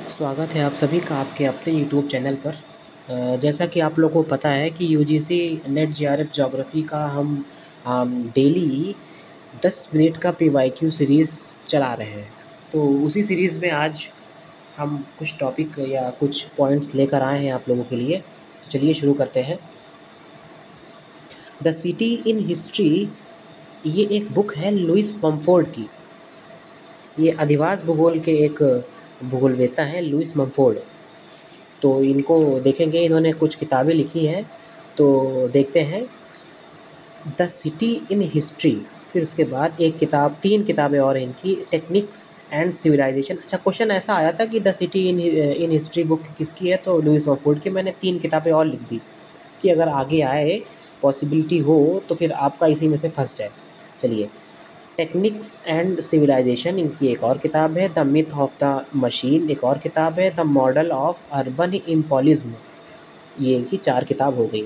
स्वागत है आप सभी का आपके अपने यूट्यूब चैनल पर। जैसा कि आप लोगों को पता है कि यूजीसी नेट जेआरएफ ज्योग्राफी का हम डेली 10 मिनट का पीवाईक्यू सीरीज़ चला रहे हैं। तो उसी सीरीज़ में आज हम कुछ टॉपिक या कुछ पॉइंट्स लेकर आए हैं आप लोगों के लिए। चलिए शुरू करते हैं। द सिटी इन हिस्ट्री, ये एक बुक है लुइस ममफोर्ड की। ये अधिवास भूगोल के एक भूगोलवेत्ता हैं लुइस ममफोर्ड। तो इनको देखेंगे, इन्होंने कुछ किताबें लिखी हैं, तो देखते हैं। द सिटी इन हिस्ट्री, फिर उसके बाद एक किताब, 3 किताबें और इनकी, टेक्निक्स एंड सिविलाइजेशन। अच्छा, क्वेश्चन ऐसा आया था कि the city in history book किसकी है, तो लुइस ममफोर्ड की। मैंने 3 किताबें और लिख दी कि अगर आगे आए, पॉसिबिलिटी हो तो फिर आपका इसी में से फंस जाए। चलिए, टेक्निक्स एंड सिविलाइजेशन इनकी एक और किताब है। The myth of the machine एक और किताब है। द मॉडल ऑफ अर्बन इम्पोलिज्म, ये इनकी 4 किताब हो गई।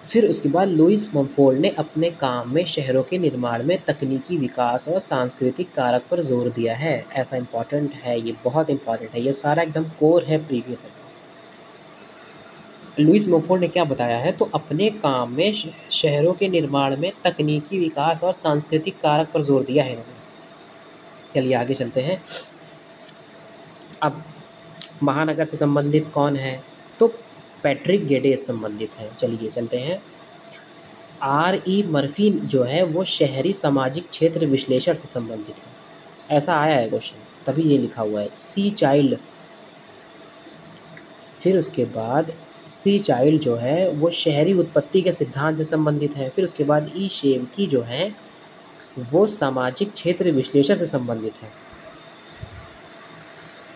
फिर उसके बाद लुइस ममफोर्ड ने अपने काम में शहरों के निर्माण में तकनीकी विकास और सांस्कृतिक कारक पर जोर दिया है। ऐसा इम्पॉर्टेंट है, ये बहुत इम्पॉर्टेंट है, ये सारा एकदम कोर है प्रीवियस है। लुइस ममफोर्ड ने क्या बताया है, तो अपने काम में शहरों के निर्माण में तकनीकी विकास और सांस्कृतिक कारक पर जोर दिया है इन्होंने। चलिए आगे चलते हैं। अब महानगर से संबंधित कौन है, तो पैट्रिक गेडे संबंधित है। चलिए चलते हैं। R.E. मर्फी जो है वो शहरी सामाजिक क्षेत्र विश्लेषण से संबंधित है। ऐसा आया है क्वेश्चन, तभी ये लिखा हुआ है। सी चाइल्ड, फिर उसके बाद सी चाइल्ड जो है वो शहरी उत्पत्ति के सिद्धांत से संबंधित है। फिर उसके बाद ई शेवकी जो है वो सामाजिक क्षेत्र विश्लेषण से संबंधित है।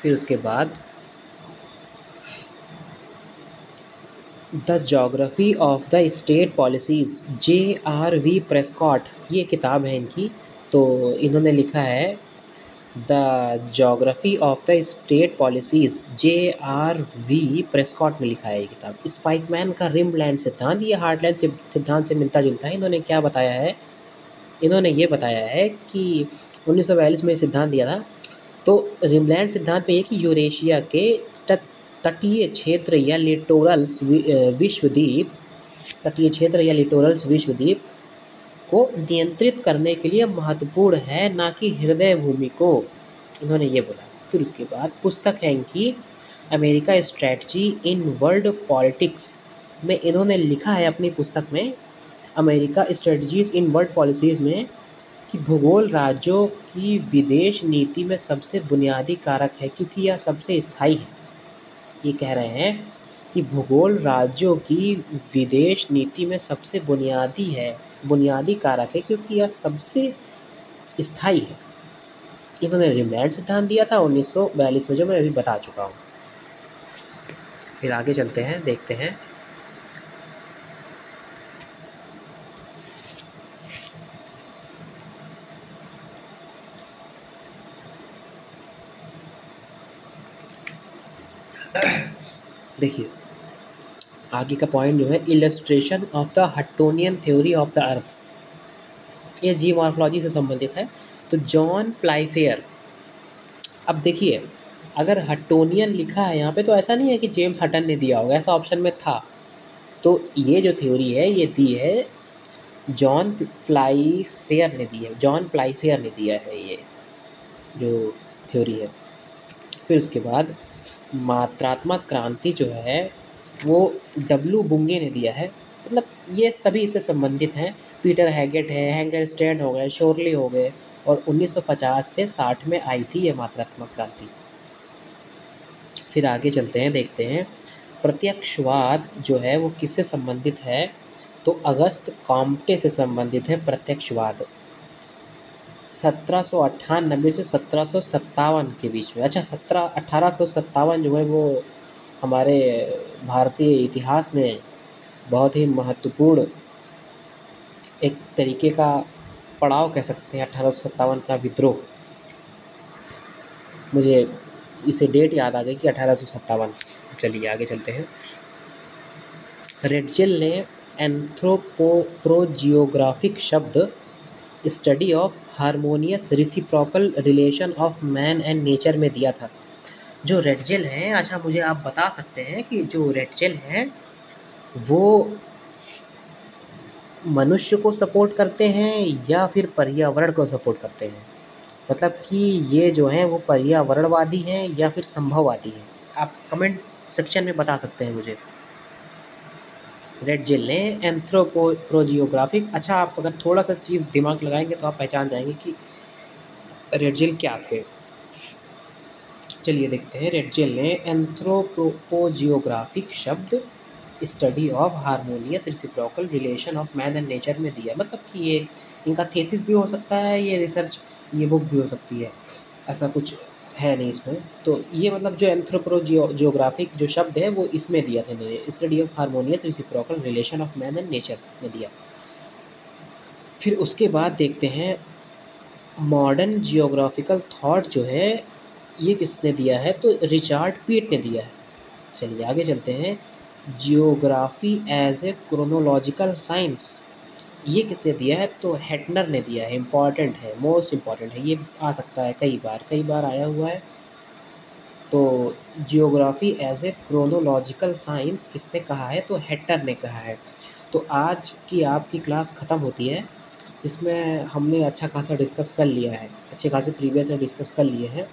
फिर उसके बाद the geography of the state policies, J.R.V. Prescott, ये किताब है इनकी। तो इन्होंने लिखा है the geography of the state policies, J.R.V. Prescott ने लिखा है ये किताब। स्पाइकमैन का रिमलैंड सिद्धांत, ये हार्टलैंड सिद्धांत से मिलता जुलता है। इन्होंने क्या बताया है, इन्होंने ये बताया है कि 1942 में सिद्धांत दिया था। तो रिमलैंड सिद्धांत में ये कि यूरेशिया के तटीय क्षेत्र या लिटोरल्स विश्वद्वीप, तटीय क्षेत्र या लिटोरल्स विश्वद्वीप को नियंत्रित करने के लिए महत्वपूर्ण है, ना कि हृदय भूमि को, इन्होंने ये बोला। फिर उसके बाद पुस्तक है इनकी America strategy in world politics में। इन्होंने लिखा है अपनी पुस्तक में, America strategies in world policies में, कि भूगोल राज्यों की विदेश नीति में सबसे बुनियादी कारक है, क्योंकि यह सबसे स्थायी है। ये कह रहे हैं कि भूगोल राज्यों की विदेश नीति में सबसे बुनियादी कारक है, क्योंकि यह सबसे स्थायी है। इन्होंने रिमलैंड सिद्धांत दिया था 1942 में, जो मैं अभी बता चुका हूँ। फिर आगे चलते हैं, देखते हैं। देखिए आगे का पॉइंट जो है, illustration of the Huttonian theory of the earth, ये जी मॉर्फोलॉजी से संबंधित है। तो जॉन प्लाईफेयर, अब देखिए अगर हट्टोनियन लिखा है यहाँ पे, तो ऐसा नहीं है कि जेम्स हटन ने दिया होगा, ऐसा ऑप्शन में था। तो ये जो थ्योरी है ये दी है जॉन प्लाईफेयर ने दी है, जॉन प्लाईफेयर ने दिया है ये जो थ्योरी है। फिर उसके बाद मात्रात्मक क्रांति जो है वो W. बुंगे ने दिया है। मतलब ये सभी इससे संबंधित हैं। पीटर हैगेट है, हैंगर स्टैंड हो गए, शोरली हो गए, और 1950 से 60 में आई थी ये मात्रात्मक क्रांति। फिर आगे चलते हैं, देखते हैं प्रत्यक्षवाद जो है वो किससे संबंधित है, तो अगस्त कॉम्टे से संबंधित है प्रत्यक्षवाद, 1798 से 1757 के बीच में। अच्छा, 1857 जो है वो हमारे भारतीय इतिहास में बहुत ही महत्वपूर्ण एक तरीके का पड़ाव कह सकते हैं, 1857 का विद्रोह। मुझे इसे डेट याद आ गई कि 1857। चलिए आगे चलते हैं। रेडजेल ने एंथ्रोपोजियोग्राफिक शब्द study of harmonious reciprocal relation of man and nature में दिया था। जो रेड जेल हैं, अच्छा मुझे आप बता सकते हैं कि जो रेड जेल हैं वो मनुष्य को सपोर्ट करते हैं या फिर पर्यावरण को सपोर्ट करते हैं? मतलब कि ये जो हैं वो पर्यावरणवादी हैं या फिर संभववादी हैं? आप कमेंट सेक्शन में बता सकते हैं मुझे। रेड जेल ने एंथ्रोपोजियोग्राफिक, अच्छा आप अगर थोड़ा सा चीज़ दिमाग लगाएंगे तो आप पहचान जाएंगे कि रेड जेल क्या थे। चलिए देखते हैं। रेड जेल ने एंथ्रोपोजियोग्राफिक शब्द study of harmonious reciprocal relation of man and nature में दिया। मतलब कि ये इनका थीसिस भी हो सकता है, ये रिसर्च, ये बुक भी हो सकती है, ऐसा कुछ है नहीं इसमें। तो ये मतलब जो एंथ्रोपोजियोग्राफिक जो शब्द है वो इसमें दिया था इन्होंने, study of harmonious reciprocal relation of man and nature में दिया। फिर उसके बाद देखते हैं मॉडर्न जियोग्राफिकल थॉट जो है ये किसने दिया है, तो रिचर्ड पीट ने दिया है। चलिए आगे चलते हैं। Geography as a chronological science, ये किसने दिया है, तो हेटनर ने दिया है। इम्पॉर्टेंट है, मोस्ट इम्पॉर्टेंट है, ये आ सकता है कई बार आया हुआ है। तो geography as a chronological science किसने कहा है, तो हेटनर ने कहा है। तो आज की आपकी क्लास ख़त्म होती है। इसमें हमने अच्छा खासा डिस्कस कर लिया है, अच्छे खासे प्रीवियस डिस्कस कर लिए हैं।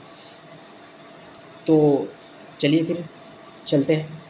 तो चलिए फिर चलते हैं।